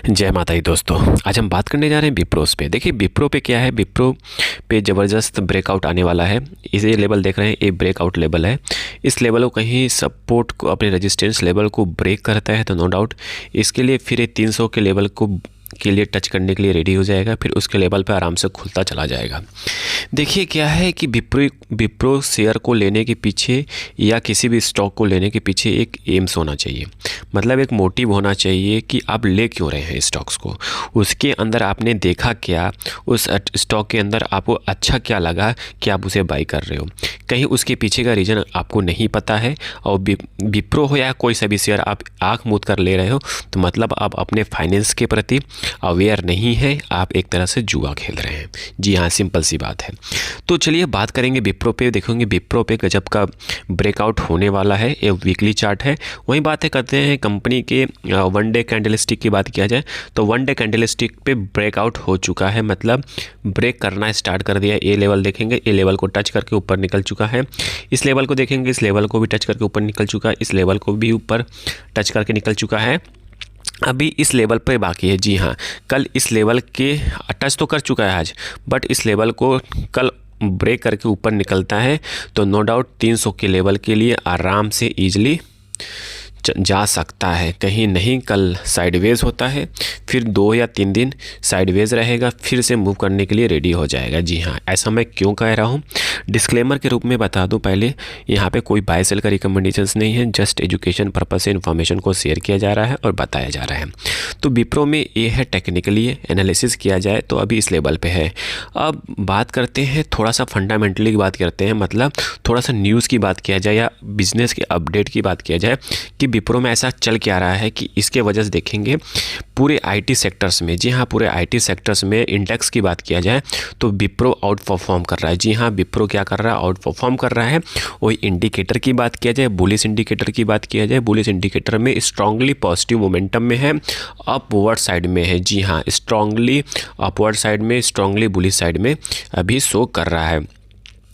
जय माता दी दोस्तों। आज हम बात करने जा रहे हैं विप्रोस पे। देखिए विप्रो पे क्या है, विप्रो पे ज़बरदस्त ब्रेकआउट आने वाला है। इसे लेवल देख रहे हैं, ये ब्रेकआउट लेवल है। इस लेवल को कहीं सपोर्ट को, अपने रेजिस्टेंस लेवल को ब्रेक करता है तो नो डाउट इसके लिए फिर ये 300 के लेवल को के लिए टच करने के लिए रेडी हो जाएगा, फिर उसके लेवल पे आराम से खुलता चला जाएगा। देखिए क्या है कि विप्रो शेयर को लेने के पीछे या किसी भी स्टॉक को लेने के पीछे एक एम्स होना चाहिए, मतलब एक मोटिव होना चाहिए कि आप ले क्यों रहे हैं स्टॉक्स को। उसके अंदर आपने देखा क्या, उस स्टॉक के अंदर आपको अच्छा क्या लगा कि आप उसे बाई कर रहे हो। कहीं उसके पीछे का रीज़न आपको नहीं पता है और विप्रो हो या कोई सा भी शेयर आप आँख मूंद कर ले रहे हो तो मतलब आप अपने फाइनेंस के प्रति अवेयर नहीं है, आप एक तरह से जुआ खेल रहे हैं। जी हाँ, सिंपल सी बात है। तो चलिए बात करेंगे विप्रो पे। देखेंगे विप्रो पे गजब का ब्रेकआउट होने वाला है। ये वीकली चार्ट है। वहीं बातें करते हैं कंपनी के वन डे कैंडलस्टिक की बात किया जाए तो वन डे कैंडलस्टिक पे ब्रेकआउट हो चुका है, मतलब ब्रेक करना स्टार्ट कर दिया। ये लेवल देखेंगे, ये लेवल को टच करके ऊपर निकल चुका है। इस लेवल को देखेंगे, इस लेवल को भी टच करके ऊपर निकल चुका है। इस लेवल को भी ऊपर टच करके निकल चुका है। अभी इस लेवल पे बाकी है। जी हाँ, कल इस लेवल के टच तो कर चुका है आज, बट इस लेवल को कल ब्रेक करके ऊपर निकलता है तो नो डाउट 300 के लेवल के लिए आराम से ईजिली जा सकता है। कहीं नहीं कल साइडवेज होता है, फिर 2 या 3 दिन साइडवेज रहेगा, फिर से मूव करने के लिए रेडी हो जाएगा। जी हाँ, ऐसा मैं क्यों कह रहा हूँ, डिस्क्लेमर के रूप में बता दूं पहले, यहाँ पे कोई बाय सेल का रिकमेंडेशंस नहीं है, जस्ट एजुकेशन पर्पस से इन्फॉर्मेशन को शेयर किया जा रहा है और बताया जा रहा है। तो विप्रो में ये है, टेक्निकली एनालिसिस किया जाए तो अभी इस लेवल पर है। अब बात करते हैं थोड़ा सा फंडामेंटली की बात करते हैं, मतलब थोड़ा सा न्यूज़ की बात किया जाए या बिजनेस के अपडेट की बात किया जाए कि विप्रो में ऐसा चल क्या रहा है कि इसके वजह से देखेंगे पूरे आईटी सेक्टर्स में। जी हाँ, पूरे आईटी सेक्टर्स में इंडेक्स की बात किया जाए तो विप्रो आउट परफॉर्म कर रहा है। जी हाँ, विप्रो क्या कर रहा है, आउट परफॉर्म कर रहा है। वही इंडिकेटर की बात किया जाए, बुलिश इंडिकेटर की बात किया जाए, बुलिश इंडिकेटर में स्ट्रांगली पॉजिटिव मोमेंटम में है, अपवर्ड साइड में है। जी हाँ, स्ट्रांगली अपवर्ड साइड में, स्ट्रांगली बुलिश साइड में अभी शो कर रहा है।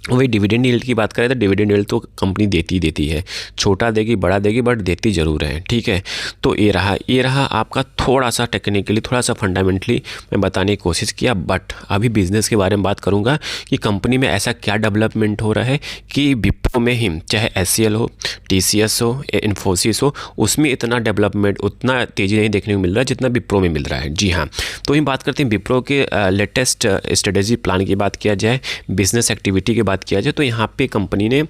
वही डिविडेंड यील्ड की बात करें तो डिविडेंड यील्ड तो कंपनी देती है, छोटा देगी बड़ा देगी बट देती ज़रूर है। ठीक है, तो ये रहा आपका थोड़ा सा टेक्निकली, थोड़ा सा फंडामेंटली मैं बताने की कोशिश किया। बट अभी बिजनेस के बारे में बात करूंगा कि कंपनी में ऐसा क्या डेवलपमेंट हो रहा है कि विप्रो में ही, चाहे HCL हो, TCS हो, इन्फोसिस हो, उसमें इतना डेवलपमेंट, उतना तेज़ी नहीं देखने को मिल रहा है जितना विप्रो में मिल रहा है। जी हाँ, तो हम बात करते हैं विप्रो के लेटेस्ट स्ट्रेटेजी प्लान की बात किया जाए, बिजनेस एक्टिविटी के बात किया जाए तो यहाँ पे कंपनी ने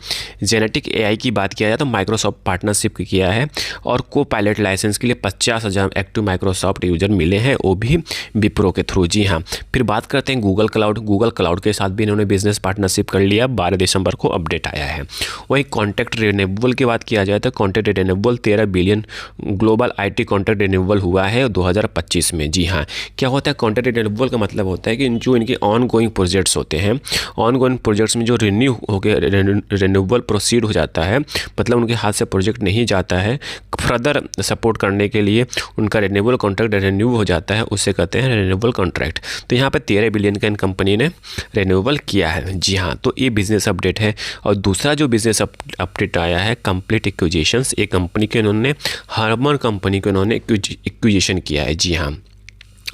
जेनेटिक AI की बात किया जाए तो माइक्रोसॉफ्ट पार्टनरशिप किया है और को पायलट लाइसेंस के लिए 50,000 एक्टिव माइक्रोसॉफ्ट यूजर मिले हैं, वो भी विप्रो के थ्रू। जी हाँ, फिर बात करते हैं गूगल क्लाउड के साथ भी इन्होंने बिजनेस पार्टनरशिप कर लिया। 12 दिसंबर को अपडेट आया है। वही कॉन्ट्रैक्ट रिन्यूएबल की बात किया जाए तो contract renewable 13 billion global IT contract renewable हुआ है 2025 में। जी हाँ, क्या होता है कॉन्ट्रैक्ट रिन्यूएबल का मतलब होता है कि जो इनके ऑन गोइंग प्रोजेक्ट्स होते हैं, ऑन गोइंग प्रोजेक्ट्स में जो रिन्यू हो गया, रिन्यूएबल प्रोसीड हो जाता है, मतलब उनके हाथ से प्रोजेक्ट नहीं जाता है, फर्दर सपोर्ट करने के लिए उनका रिन्यूएबल कॉन्ट्रैक्ट रिन्यू हो जाता है, उसे कहते हैं रिन्यूएबल कॉन्ट्रैक्ट। तो यहाँ पे 13 बिलियन का इन कंपनी ने रिन्यूएबल किया है। जी हाँ, तो ये बिजनेस अपडेट है। और दूसरा जो बिजनेस अपडेट आया है, कंप्लीट एक्विजिशंस, एक कंपनी के इन्होंने, हार्मन कंपनी को इन्होंने एक्विजिशन किया है। जी हाँ,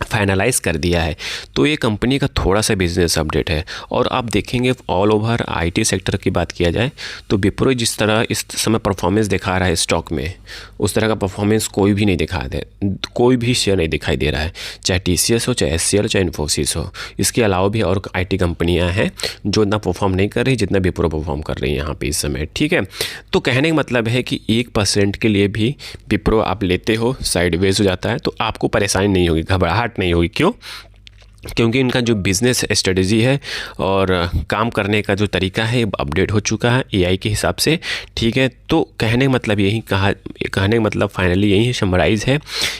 फाइनलाइज कर दिया है। तो ये कंपनी का थोड़ा सा बिजनेस अपडेट है। और आप देखेंगे ऑल ओवर IT सेक्टर की बात किया जाए तो विप्रो जिस तरह इस समय परफॉर्मेंस दिखा रहा है स्टॉक में, उस तरह का परफॉर्मेंस कोई भी नहीं कोई भी शेयर नहीं दिखाई दे रहा है, चाहे TCS हो, चाहे HCL, चाहे इन्फोसिस हो। इसके अलावा भी और IT कंपनियाँ हैं जो इतना परफॉर्म नहीं कर रही जितना विप्रो परफॉर्म कर रही है यहाँ पर इस समय। ठीक है, तो कहने का मतलब है कि 1% के लिए भी विप्रो आप लेते हो, साइडवेज हो जाता है तो आपको परेशानी नहीं होगी, घबराहट नहीं होगी। क्यों? क्योंकि इनका जो बिज़नेस स्ट्रेटजी है और काम करने का जो तरीका है अपडेट हो चुका है AI के हिसाब से। ठीक है, तो कहने का मतलब फाइनली यही समराइज़ है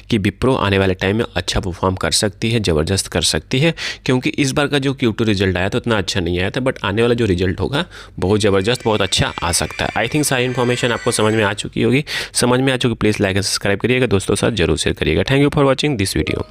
कि विप्रो आने वाले टाइम में अच्छा परफॉर्म कर सकती है, ज़बरदस्त कर सकती है। क्योंकि इस बार का जो Q2 रिजल्ट आया तो उतना अच्छा नहीं आया था, बट आने वाला जो रिजल्ट होगा बहुत ज़बरदस्त, बहुत अच्छा आ सकता है। आई थिंक सारी इन्फॉर्मेशन आपको समझ में आ चुकी होगी। समझ में आ चुकी, प्लीज़ लाइक एंड सब्सक्राइब करिएगा, दोस्तों के साथ जरूर शेयर करिएगा। Thank you for watching this video.